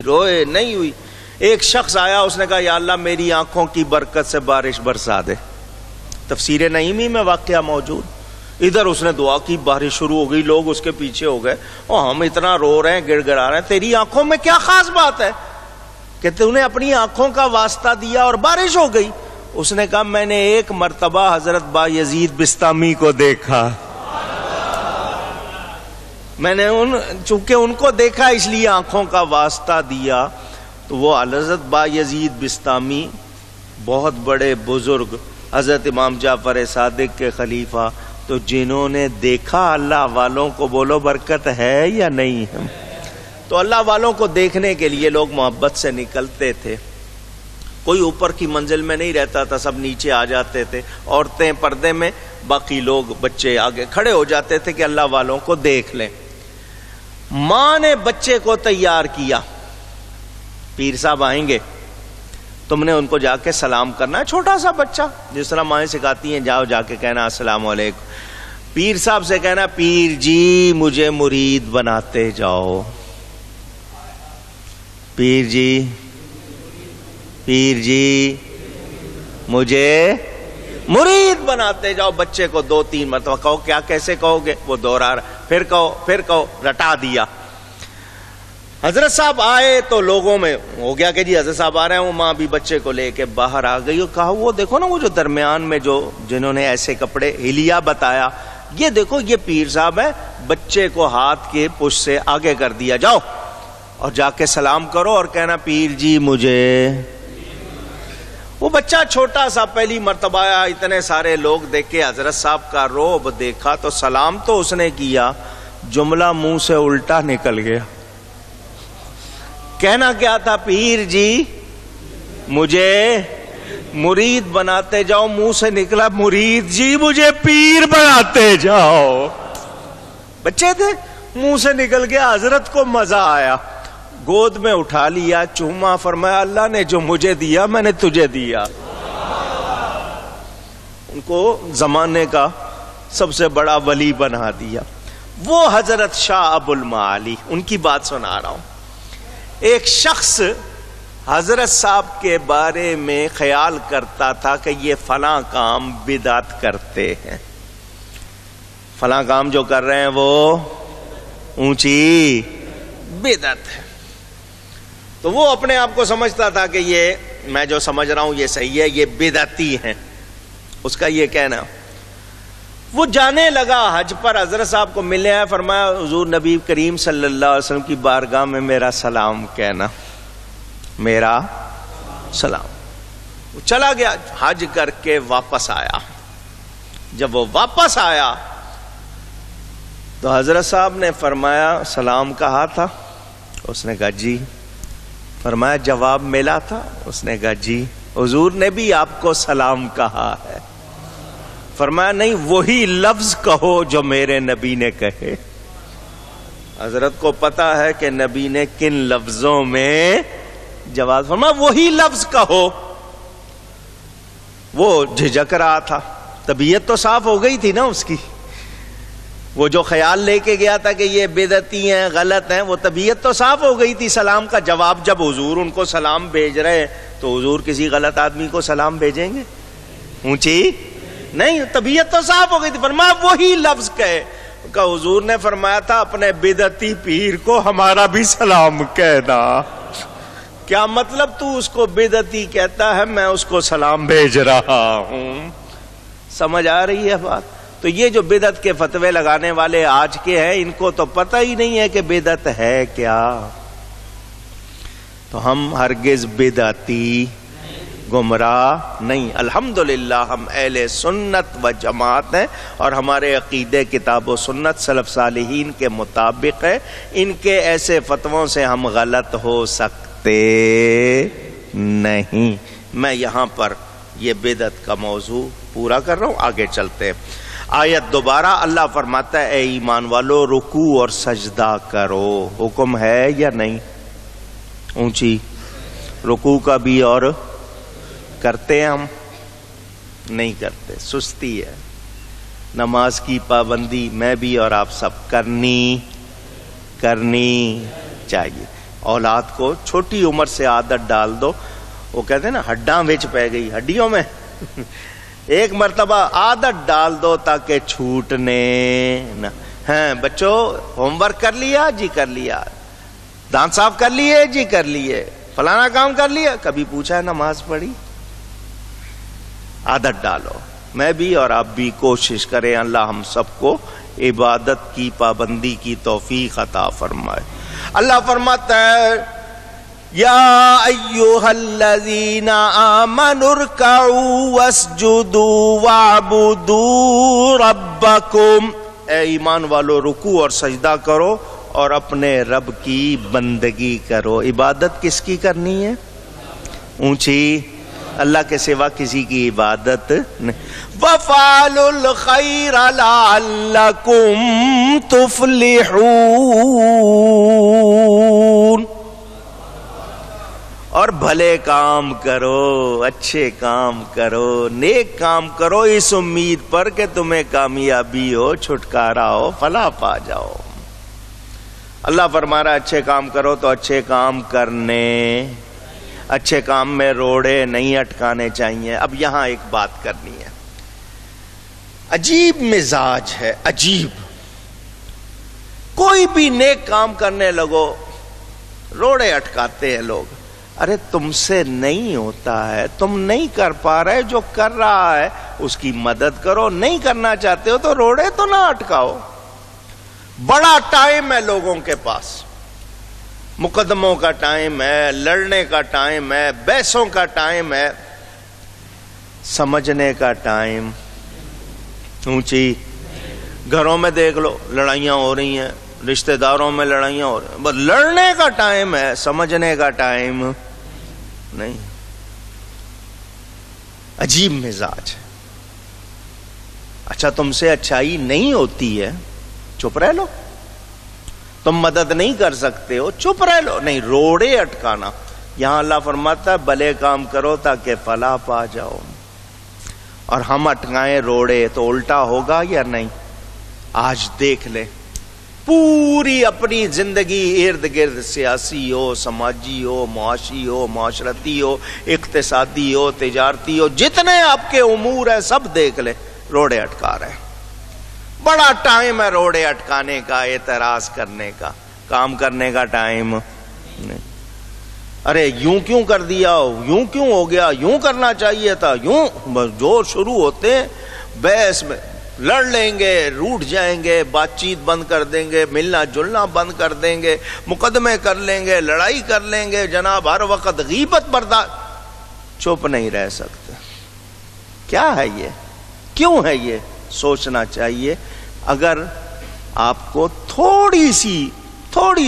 روئے نہیں ہوئی. ایک شخص آیا, اس نے کہا یا اللہ میری آنکھوں کی برکت سے بارش برسا دے. تفسیر نعیمی میں واقعہ موجود. ادھر اس نے دعا کی, بارش شروع ہو گئی, لوگ اس کے پیچھے ہو گئے, اور ہم اتنا رو رہے ہیں, گڑ گڑا رہے ہیں, تیری آنکھوں میں کیا خاص بات ہے کہ تو نے اپنی آنکھوں کا واسطہ دیا اور بارش ہو گئی؟ اس نے کہا میں نے ایک مرتبہ حضرت بایزید بستامی کو دیکھا, میں نے چونکہ ان کو دیکھا اس لیے آنکھوں کا واسطہ دیا. تو وہ حضرت بایزید بستامی بہت بڑے بزرگ, حضرت امام جعفر صادق کے خلیفہ, تو جنہوں نے دیکھا اللہ والوں کو, بولو برکت ہے یا نہیں ہے؟ تو اللہ والوں کو دیکھنے کے لیے لوگ محبت سے نکلتے تھے. کوئی اوپر کی منزل میں نہیں رہتا تھا, سب نیچے آ جاتے تھے, عورتیں پردے میں, باقی لوگ بچے آگے کھڑے ہو جاتے تھے کہ اللہ والوں کو دیکھ لیں. ماں نے بچے کو تیار کیا, پیر صاحب آئیں گے, تم نے ان کو جا کے سلام کرنا ہے. چھوٹا سا بچہ, جس طرح مائیں سکھاتی ہیں, جاؤ جا کے کہنا السلام علیکم. پیر صاحب سے کہنا پیر جی مجھے مرید بناتے جاؤ, پیر جی مجھے مرید بناتے جاؤ. بچے کو 2-3 مرتبہ کہو. کیا کیسے کہو گے؟ وہ دوہرا رہا, پھر کہو, رٹا دیا. حضرت صاحب آئے تو لوگوں میں ہو گیا کہ جی حضرت صاحب آ رہے ہیں. وہ ماں بھی بچے کو لے کے باہر آ گئی اور کہا وہ دیکھو نا, وہ جو درمیان میں جنہوں نے ایسے کپڑے, ہلیا بتایا, یہ دیکھو یہ پیر صاحب ہے. بچے کو ہاتھ کے پش سے آگے کر دیا, جاؤ اور جا کے سلام کرو اور کہنا پیر جی مجھے. وہ بچہ چھوٹا سا پہلی مرتبہ آیا, اتنے سارے لوگ دیکھ کے حضرت صاحب کا روب دیکھا تو سلام تو اس نے کیا, جملہ منہ سے الٹا نکل گیا. کہنا کیا تھا؟ پیر جی مجھے مرید بناتے جاؤ. منہ سے نکلا مرید جی مجھے پیر بناتے جاؤ. بچے تھے, منہ سے نکل گیا. حضرت کو مزہ آیا, گود میں اٹھا لیا, چوما, فرمایا اللہ نے جو مجھے دیا میں نے تجھے دیا. ان کو زمانے کا سب سے بڑا ولی بنا دیا. وہ حضرت شاہ ابو المعالی, ان کی بات سنا رہا ہوں. ایک شخص حضرت صاحب کے بارے میں خیال کرتا تھا کہ یہ فلاں کام بدعت کرتے ہیں, فلاں کام جو کر رہے ہیں وہ اونچی بدعت ہے. تو وہ اپنے آپ کو سمجھتا تھا کہ یہ میں جو سمجھ رہا ہوں یہ صحیح ہے, یہ بدعتی ہیں, اس کا یہ کہنا. وہ جانے لگا حج پر, حضرت صاحب کو ملنے آیا, فرمایا حضور نبی کریم صلی اللہ علیہ وسلم کی بارگاہ میں میرا سلام کہنا, میرا سلام. وہ چلا گیا, حج کر کے واپس آیا. جب وہ واپس آیا تو حضرت صاحب نے فرمایا سلام کہا تھا؟ اس نے کہا جی. فرمایا جواب ملا تھا؟ اس نے کہا جی. حضور نے بھی آپ کو سلام کہا ہے. فرمایا نہیں, وہی لفظ کہو جو میرے نبی نے کہے. حضرت کو پتا ہے کہ نبی نے کن لفظوں میں جواب. فرمایا وہی لفظ کہو. وہ جھجک رہا تھا, طبیعت تو صاف ہو گئی تھی نا اس کی. وہ جو خیال لے کے گیا تھا کہ یہ بدعتی ہیں, غلط ہیں, وہ طبیعت تو صاف ہو گئی تھی. سلام کا جواب, جب حضور ان کو سلام بھیج رہے تو حضور کسی غلط آدمی کو سلام بھیجیں گے اونچی؟ نہیں, طبیعت تو صاف ہو گئی تھی. فرمایا وہی لفظ کہے. کہ حضور نے فرمایا تھا اپنے بدعتی پیر کو ہمارا بھی سلام کہنا. کیا مطلب؟ تو اس کو بدعتی کہتا ہے, میں اس کو سلام بھیج رہا ہوں. سمجھ آ رہی ہے بات؟ تو یہ جو بدعت کے فتوے لگانے والے آج کے ہیں, ان کو تو پتہ ہی نہیں ہے کہ بدعت ہے کیا. تو ہم ہرگز بدعتی گمراہ نہیں. الحمدللہ ہم اہل سنت و جماعت ہیں اور ہمارے عقیدے کتاب و سنت سلف صالحین کے مطابق ہے. ان کے ایسے فتووں سے ہم غلط ہو سکتے نہیں. میں یہاں پر یہ بدعت کا موضوع پورا کر رہا ہوں, آگے چلتے ہیں. آیت دوبارہ اللہ فرماتا ہے اے ایمان والو رکوع اور سجدہ کرو. حکم ہے یا نہیں؟ اونچی. رکوع کا بھی اور کرتے ہیں ہم؟ نہیں کرتے, سستی ہے. نماز کی پابندی میں بھی اور آپ سب کرنی چاہیے. اولاد کو چھوٹی عمر سے عادت ڈال دو. وہ کہتے ہیں نا ہڈاں وچ پہ گئی ہڈیوں میں. ایک مرتبہ عادت ڈال دو تاکہ چھوٹنے نہ. ہیں بچوں ہوم ورک کر لیا جی کر لیا, دانت صاف کر لیے جی کر لیے, فلانا کام کر لیا, کبھی پوچھا ہے نماز پڑھی؟ عادت ڈالو. میں بھی اور آپ بھی کوشش کریں اللہ ہم سب کو عبادت کی پابندی کی توفیق عطا فرمائے. اللہ فرماتا ہے یا ایھا الذین آمنوا ارکعوا واسجدوا واعبدوا ربکم, اے ایمان والو رکوع اور سجدہ کرو اور اپنے رب کی بندگی کرو. عبادت کس کی کرنی ہے؟ اونچی, اللہ کے سوا کسی کی عبادت نہیں. وَفَعَلُوا الْخَيْرَ لَعَلَّكُمْ تُفْلِحُونَ, اور بھلے کام کرو, اچھے کام کرو, نیک کام کرو اس امید پر کہ تمہیں کامیابی ہو, چھٹکارا ہو, فلاح پا جاؤ. اللہ فرما رہا ہے اچھے کام کرو تو اچھے کام کرنے, اچھے کام میں روڑے نہیں اٹکانے چاہیے. اب یہاں ایک بات کرنی ہے, عجیب مزاج ہے, عجیب. کوئی بھی نیک کام کرنے لگو روڑے اٹکاتے ہیں لوگ. ارے تم سے نہیں ہوتا ہے, تم نہیں کر پا رہے, جو کر رہا ہے اس کی مدد کرو. نہیں کرنا چاہتے ہو تو روڑے تو نہ اٹکاؤ. بڑا ٹائم ہے لوگوں کے پاس, مقدموں کا ٹائم ہے, لڑنے کا ٹائم ہے, بحثوں کا ٹائم ہے, سمجھنے کا ٹائم اونچی. گھروں میں دیکھ لو لڑائیاں ہو رہی ہیں, رشتہ داروں میں لڑائیاں ہو رہی ہیں, بس لڑنے کا ٹائم ہے, سمجھنے کا ٹائم نہیں. عجیب مزاج ہے. اچھا تم سے اچھائی نہیں ہوتی ہے, چپ رہ لو. تم مدد نہیں کر سکتے ہو, چپ رہ لو. نہیں, روڑے اٹکانا. یہاں اللہ فرماتا ہے بھلے کام کرو تاکہ فلاح پا جاؤ. اور ہم اٹکائیں روڑے تو الٹا ہوگا یا نہیں؟ آج دیکھ لیں پوری اپنی زندگی ارد گرد, سیاسی ہو, سماجی ہو, معاشی ہو, معاشرتی ہو, اقتصادی ہو, تجارتی ہو, جتنے آپ کے امور ہیں سب دیکھ لیں روڑے اٹکا رہے ہیں. بڑا ٹائم ہے روڑے اٹکانے کا, اعتراض کرنے کا, کام کرنے کا ٹائم نہیں. ارے یوں کیوں کر دیا, یوں کیوں ہو گیا, یوں کرنا چاہیے تھا, یوں. جو شروع ہوتے ہیں بحث میں, لڑ لیں گے, روٹ جائیں گے, بات چیت بند کر دیں گے, ملنا جلنا بند کر دیں گے, مقدمے کر لیں گے, لڑائی کر لیں گے, جناب ہر وقت غیبت برداشت. چپ نہیں رہ سکتے. کیا ہے یہ, کیوں ہے یہ, سوچنا چاہیے. اگر آپ کو تھوڑی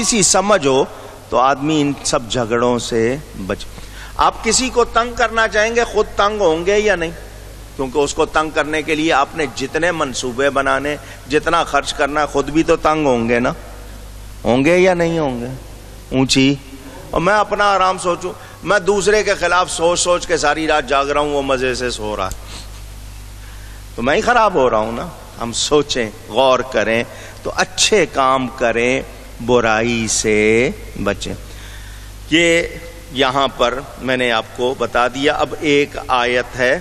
سی سمجھ ہو تو آدمی ان سب جھگڑوں سے بچ. آپ کسی کو تنگ کرنا چاہیں گے, خود تنگ ہوں گے یا نہیں؟ کیونکہ اس کو تنگ کرنے کے لیے آپ نے جتنے منصوبے بنانے, جتنا خرچ کرنا, خود بھی تو تنگ ہوں گے نا. ہوں گے یا نہیں ہوں گے؟ اونچی. اور میں اپنا آرام سوچوں, میں دوسرے کے خلاف سوچ کے ساری رات جاگ رہا ہوں, وہ مزے سے سو رہا ہے, تو میں ہی خراب ہو رہا ہوں نا. ہم سوچیں, غور کریں, تو اچھے کام کریں, برائی سے بچیں. یہ یہاں پر میں نے آپ کو بتا دیا. اب ایک آیت ہے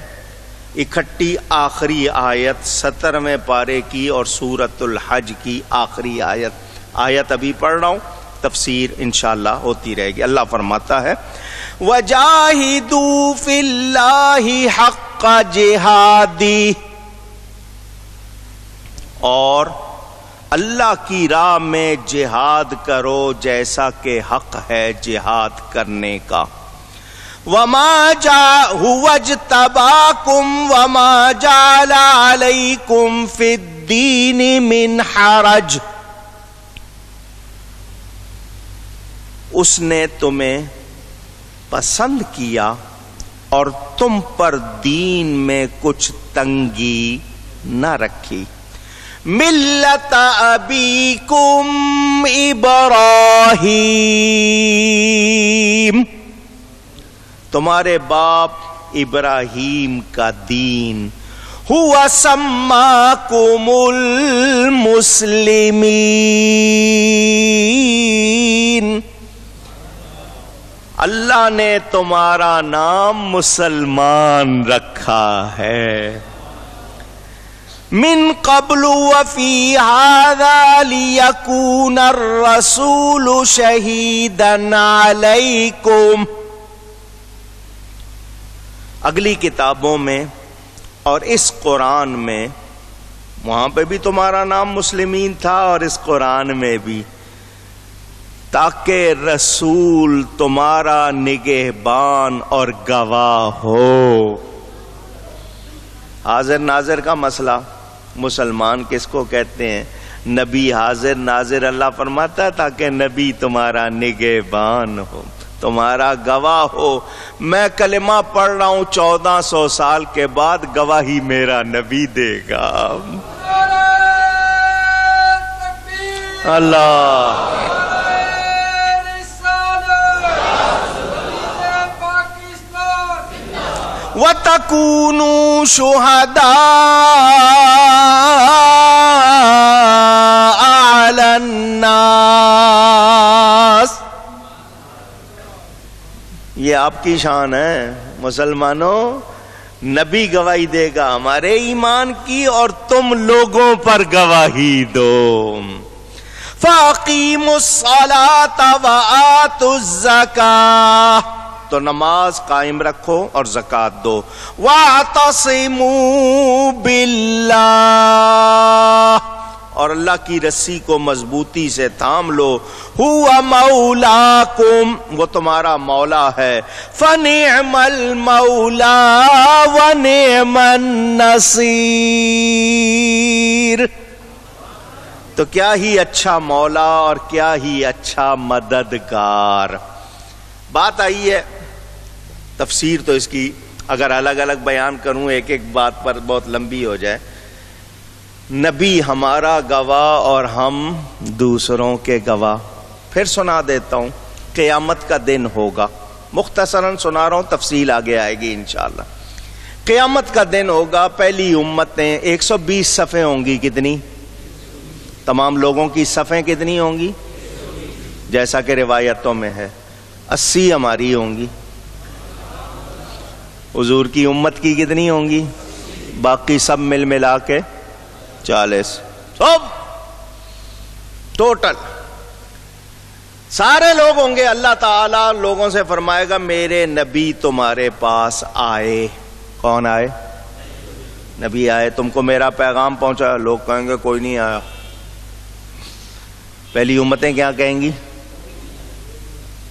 اکٹھی, آخری آیت 17ویں پارے کی اور سورۃ الحج کی آخری آیت ابھی پڑھ رہا ہوں, تفسیر انشاءاللہ ہوتی رہے گی. اللہ فرماتا ہے وَجَاهِدُوا فِي اللَّهِ حَقَّ جِهَادِهِ, اور اللہ کی راہ میں جہاد کرو جیسا کہ حق ہے جہاد کرنے کا. وَمَا هُوَ اجْتَبَاكُمْ وَمَا جَعَلَ عَلَيْكُمْ فِي الدِّينِ مِنْ حَرَجٍ, اس نے تمہیں پسند کیا اور تم پر دین میں کچھ تنگی نہ رکھی. ملت ابیکم ابراہیم, تمہارے باپ ابراہیم کا دین. هو سماکم المسلمین, اللہ نے تمہارا نام مسلمان رکھا ہے. من قبل وفی ھذا لیکون الرسول شہیدا علیکم. اگلی کتابوں میں اور اس قرآن میں، وہاں پہ بھی تمہارا نام مسلمین تھا اور اس قرآن میں بھی، تاکہ رسول تمہارا نگہبان اور گواہ ہو. حاضر ناظر کا مسئلہ، مسلمان کس کو کہتے ہیں؟ نبی حاضر ناظر اللہ فرماتا ہے تاکہ نبی تمہارا نگہبان ہو، تمہارا گواہ ہو. میں کلمہ پڑھ رہا ہوں 1400 سال کے بعد، گواہی میرا نبی دے گا. اللہ وَتَكُونُوا شُهَدَاءَ عَلَى النَّاسِ. یہ آپ کی شان ہے مسلمانوں. نبی گواہی دے گا ہمارے ایمان کی اور تم لوگوں پر گواہی دو. فَأَقِيمُوا الصَّلَاةَ وَآتُوا الزَّكَاةَ، تو نماز قائم رکھو اور زکوٰۃ دو. وَاعْتَصِمُوا بِاللَّهِ، اور اللہ کی رسی کو مضبوطی سے تھام لو. هُوَ مَوْلَاكُمْ، وہ تمہارا مولا ہے. فَنِعْمَ الْمَوْلَى وَنِعْمَ النَّصِيرُ. تو کیا ہی اچھا مولا اور کیا ہی اچھا مددگار. بات آئی ہے، تفسیر تو اس کی اگر الگ الگ بیان کروں ایک ایک بات پر بہت لمبی ہو جائے. نبی ہمارا گواہ اور ہم دوسروں کے گواہ. پھر سنا دیتا ہوں، قیامت کا دن ہوگا، مختصراً سنا رہا ہوں، تفصیل آگے آئے گی انشاءاللہ. قیامت کا دن ہوگا، پہلی امتیں 120 صفیں ہوں گی. کتنی؟ تمام لوگوں کی صفیں کتنی ہوں گی؟ جیسا کہ روایتوں میں ہے 80 ہماری ہوں گی. حضور کی امت کی کتنی ہوں گی؟ باقی سب مل ملا کے 40. سب ٹوٹل سارے لوگ ہوں گے. اللہ تعالیٰ لوگوں سے فرمائے گا میرے نبی تمہارے پاس آئے. کون آئے؟ نبی آئے، تم کو میرا پیغام پہنچا. لوگ کہیں گے کوئی نہیں آیا. پہلی امتیں کیا کہیں گی؟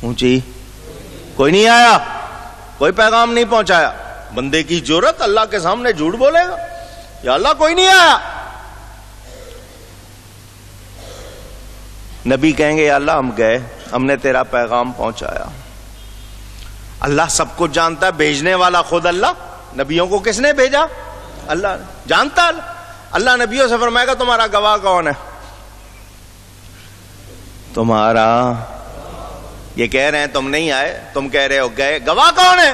اونچی، کوئی نہیں آیا، کوئی پیغام نہیں پہنچایا. بندے کی جرت اللہ کے سامنے جھوٹ بولے گا، یا اللہ کوئی نہیں آیا. نبی کہیں گے یا اللہ ہم گئے، ہم نے تیرا پیغام پہنچایا. اللہ سب کچھ جانتا ہے، بھیجنے والا خود اللہ. نبیوں کو کس نے بھیجا؟ اللہ جانتا. اللہ نبیوں سے فرمائے گا تمہارا گواہ کون ہے؟ تمہارا. یہ کہہ رہے ہیں تم نہیں آئے، تم کہہ رہے ہو گئے، گواہ کون ہے؟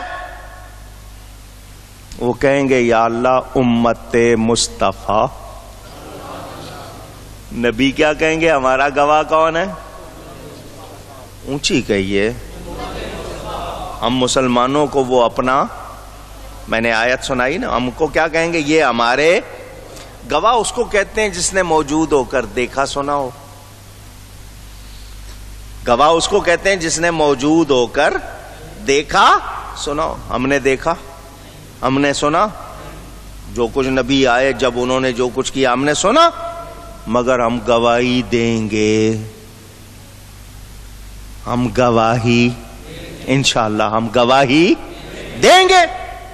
وہ کہیں گے یا اللہ امت مصطفیٰ. نبی کیا کہیں گے؟ ہمارا گواہ کون ہے؟ اونچی کہیے. ہم مسلمانوں کو وہ اپنا، میں نے آیت سنائی نا، ہم کو کیا کہیں گے؟ یہ ہمارے گواہ. اس کو کہتے ہیں جس نے موجود ہو کر دیکھا سنا ہو. گواہ اس کو کہتے ہیں جس نے موجود ہو کر دیکھا سنا. ہم نے دیکھا، ہم نے سنا. جو کچھ نبی آئے جب انہوں نے جو کچھ کیا ہم نے سنا، مگر ہم گواہی دیں گے. ہم گواہی انشاءاللہ ہم گواہی دیں گے.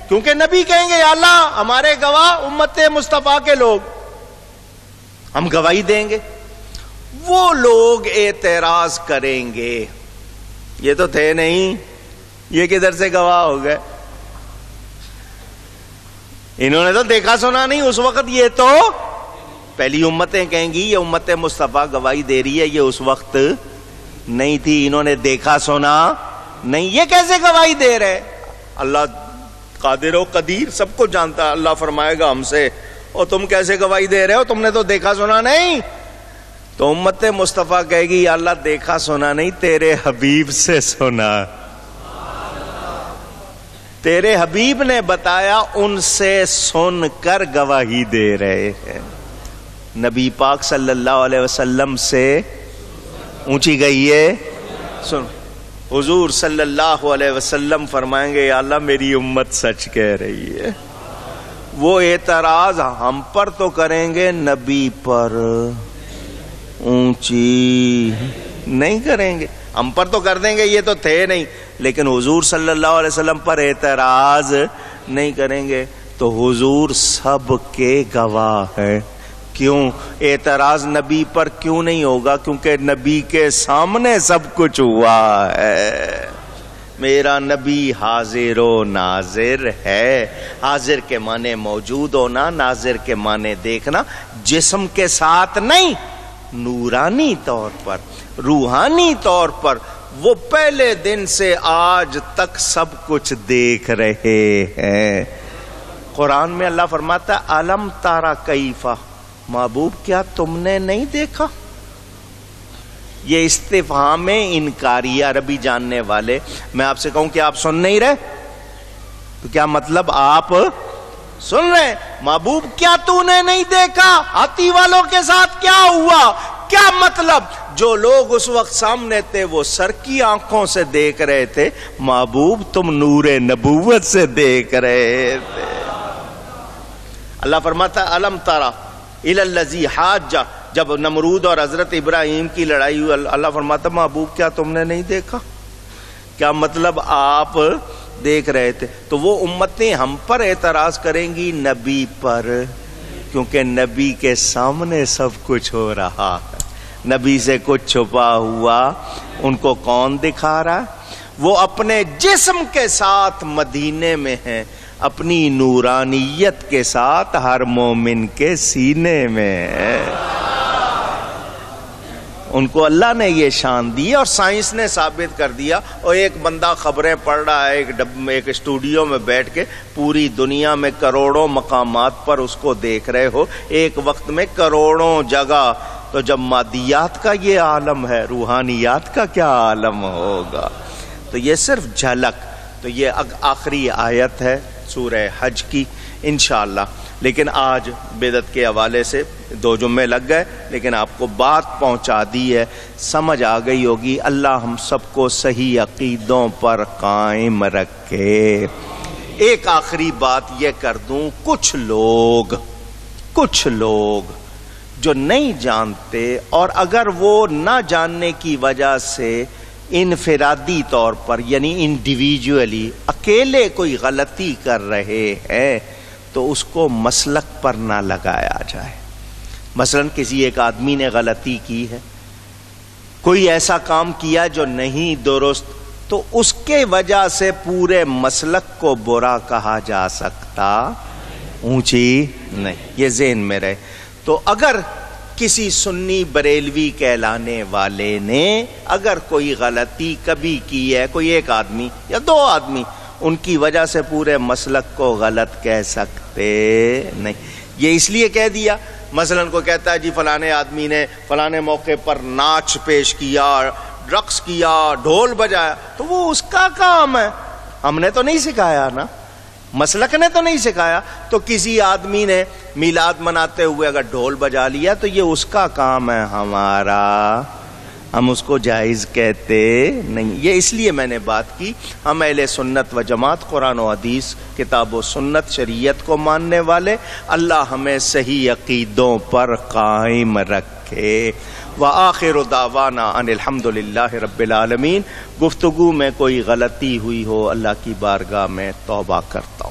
کیونکہ نبی کہیں گے یا اللہ ہمارے گواہ امت مصطفیٰ کے لوگ، ہم گواہی دیں گے. وہ لوگ اعتراض کریں گے یہ تو تھے نہیں، یہ کدھر سے گواہ ہو گئے؟ انہوں نے تو دیکھا سنا نہیں اس وقت. یہ تو پہلی امتیں کہیں گی یہ امت مصطفیٰ گواہی دے رہی ہے، یہ اس وقت نہیں تھی، انہوں نے دیکھا سنا نہیں، یہ کیسے گواہی دے رہے؟ اللہ قادر و قدیر سب کو جانتا ہے. اللہ فرمائے گا ہم سے اور تم کیسے گواہی دے رہے ہو؟ تم نے تو دیکھا سنا نہیں. تو امت مصطفیٰ کہے گی یا اللہ دیکھا سنا نہیں، تیرے حبیب سے سنا. تیرے حبیب نے بتایا، ان سے سن کر گواہی دے رہے ہیں۔ نبی پاک صلی اللہ علیہ وسلم سے اونچی گئی ہے سن۔ حضور صلی اللہ علیہ وسلم فرمائیں گے، یا اللہ میری امت سچ کہہ رہی ہے۔ وہ اعتراض ہم پر تو کریں گے، نبی پر اونچی نہیں کریں گے۔ ہم پر تو کر دیں گے، یہ تو تھے نہیں، لیکن حضور صلی اللہ علیہ وسلم پر اعتراض نہیں کریں گے۔ تو حضور سب کے گواہ ہے۔ کیوں اعتراض نبی پر کیوں نہیں ہوگا؟ کیونکہ نبی کے سامنے سب کچھ ہوا ہے۔ میرا نبی حاضر و ناظر ہے۔ حاضر کے معنی موجود ہونا، ناظر کے معنی دیکھنا، جسم کے ساتھ نہیں، نورانی طور پر، روحانی طور پر۔ وہ پہلے دن سے آج تک سب کچھ دیکھ رہے ہیں۔ قرآن میں اللہ فرماتا ہے، الم تارا کیفا، محبوب کیا تم نے نہیں دیکھا؟ یہ استفہام انکاری۔ عربی جاننے والے، میں آپ سے کہوں کہ آپ سن نہیں رہے تو کیا مطلب آپ سن رہے؟ محبوب کیا تو نے نہیں دیکھا؟ ہاتھی والوں کے ساتھ کیا ہوا؟ کیا مطلب؟ جو لوگ اس وقت سامنے تھے وہ سر کی آنکھوں سے دیکھ رہے تھے، محبوب تم نور نبوت سے دیکھ رہے تھے۔ اللہ فرماتا ہے الم تارا الی الذی حاج، جب نمرود اور حضرت ابراہیم کی لڑائی ہوئی، اللہ فرماتا محبوب کیا تم نے نہیں دیکھا؟ کیا مطلب آپ دیکھ رہے تھے؟ تو وہ امتیں ہم پر اعتراض کریں گی، نبی پر، کیونکہ نبی کے سامنے سب کچھ ہو رہا ہے۔ نبی سے کچھ چھپا ہوا ان کو کون دکھا رہا ہے؟ وہ اپنے جسم کے ساتھ مدینے میں ہیں، اپنی نورانیت کے ساتھ ہر مومن کے سینے میں ہے۔ ان کو اللہ نے یہ شان دی اور سائنس نے ثابت کر دیا۔ اور ایک بندہ خبریں پڑھ رہا ہے ایک اسٹوڈیو میں بیٹھ کے، پوری دنیا میں کروڑوں مقامات پر اس کو دیکھ رہے ہو ایک وقت میں، کروڑوں جگہ۔ تو جب مادیات کا یہ عالم ہے، روحانیات کا کیا عالم ہوگا؟ تو یہ صرف جھلک۔ تو یہ آخری آیت ہے سورہ حج کی انشاءاللہ۔ لیکن آج بدعت کے حوالے سے 2 جمعے لگ گئے، لیکن آپ کو بات پہنچا دی ہے، سمجھ آ گئی ہوگی۔ اللہ ہم سب کو صحیح عقیدوں پر قائم رکھے۔ ایک آخری بات یہ کر دوں، کچھ لوگ جو نہیں جانتے، اور اگر وہ نہ جاننے کی وجہ سے انفرادی طور پر یعنی انڈیویجولی اکیلے کوئی غلطی کر رہے ہیں، تو اس کو مسلک پر نہ لگایا جائے۔ مثلا کسی ایک آدمی نے غلطی کی ہے، کوئی ایسا کام کیا جو نہیں درست، تو اس کے وجہ سے پورے مسلک کو برا کہا جا سکتا اونچی نہیں، یہ ذہن میں رہے۔ تو اگر کسی سنی بریلوی کہلانے والے نے اگر کوئی غلطی کبھی کی ہے، کوئی ایک آدمی یا 2 آدمی، ان کی وجہ سے پورے مسلک کو غلط کہہ سکتے نہیں۔ یہ اس لیے کہہ دیا، مثلا کو کہتا ہے جی فلانے آدمی نے فلانے موقع پر ناچ پیش کیا، رقص کیا، ڈھول بجایا، تو وہ اس کا کام ہے، ہم نے تو نہیں سکھایا نا، مسلک نے تو نہیں سکھایا۔ تو کسی آدمی نے میلاد مناتے ہوئے اگر ڈھول بجا لیا تو یہ اس کا کام ہے، ہمارا، ہم اس کو جائز کہتے نہیں۔ یہ اس لیے میں نے بات کی، ہم اہل سنت و جماعت، قرآن و حدیث، کتاب و سنت، شریعت کو ماننے والے، اللہ ہمیں صحیح عقیدوں پر قائم رکھے۔ وآخر دعوانا ان الحمدللہ رب العالمین۔ گفتگو میں کوئی غلطی ہوئی ہو، اللہ کی بارگاہ میں توبہ کرتا ہوں۔